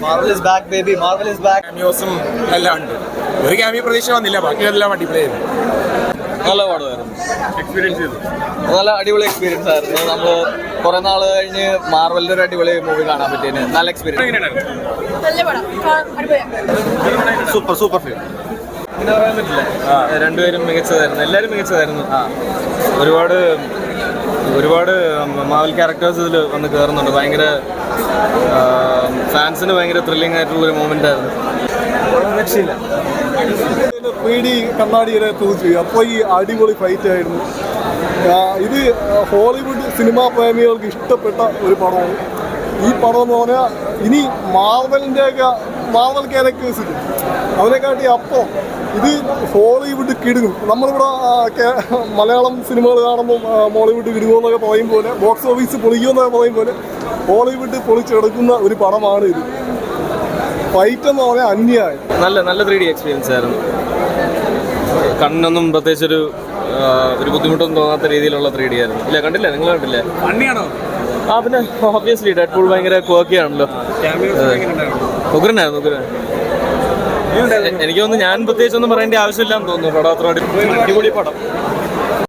Marvel is back, baby. Marvel is back. ക്യാമിയോസും എല്ലാം ഉണ്ട്. ഒരു ക്യാമിയോ പ്രതീക്ഷ വന്നില്ല, ബാക്കിയെല്ലാം അടിപൊളിയായിരുന്നു. നല്ല പടമായിരുന്നു. നല്ല അടിപൊളി എക്സ്പീരിയൻസ് ആയിരുന്നു. നമ്മൾ കുറെ നാള് കഴിഞ്ഞ് മാർവലിന്റെ ഒരു അടിപൊളി മൂവി കാണാൻ പറ്റിയ നല്ല എക്സ്പീരിയൻസ്. Super film. അങ്ങനെ പറയാൻ പറ്റില്ല. രണ്ടുപേരും മികച്ചതായിരുന്നു, എല്ലാവരും മികച്ചതായിരുന്നു. ഒരുപാട് മാവൽ ക്യാരക്ടേഴ്സ് ഇതിൽ വന്ന് കയറുന്നുണ്ട്. ഭയങ്കര ഫാൻസിന് ഭയങ്കര ത്രില്ലിംഗ് ആയിട്ടുള്ളൊരു മൂമെന്റ് ആയിരുന്നു. രക്ഷയില്ല. 3D കണ്ണാടിയുടെ തൂച്ച് അപ്പോൾ ഈ അടിപൊളി ഫൈറ്റ് ആയിരുന്നു. ഇത് ഹോളിവുഡ് സിനിമാ പ്രേമികൾക്ക് ഇഷ്ടപ്പെട്ട ഒരു പടമാണ്. ഈ പടം എന്ന് പറഞ്ഞാൽ ഇനി മാർവൽ ക്യാരക്ടേഴ്സ് അതിനെക്കാട്ടി അപ്പം ഇത് ഹോളിവുഡ് കിടുങ്ങും. നമ്മളിവിടെ മലയാളം സിനിമകൾ കാണുമ്പോൾ മോളിവുഡ് കിടുങ്ങുമെന്നൊക്കെ പറയും പോലെ, ബോക്സ് ഓഫീസ് പൊളിക്കുമെന്നൊക്കെ പറയും പോലെ ഹോളിവുഡ് പൊളിച്ചെടുക്കുന്ന ഒരു പടമാണ് ഇത്. ഫൈറ്റ് എന്ന് പറഞ്ഞാൽ അന്യായം. നല്ല 3D എക്സ്പീരിയൻസ് ആയിരുന്നു. കണ്ണൊന്നും പ്രത്യേകിച്ചൊരു ബുദ്ധിമുട്ടൊന്നും തോന്നാത്ത രീതിയിലുള്ള 3D ആയിരുന്നു. ഇല്ല, കണ്ടില്ല? നിങ്ങൾ കണ്ടില്ലേ? പിന്നെ ഓബ്വിയസ്ലി ഡെഡ്പൂൾ ഭയങ്കര കോക്കിയാണല്ലോ. ഉഗ്രനായിരുന്നു. എനിക്ക് തോന്നുന്നു ഞാൻ പ്രത്യേകിച്ചൊന്നും പറയേണ്ട ആവശ്യമില്ലാന്ന് തോന്നുന്നു. പടം അത്ര അടിപൊളി പടം.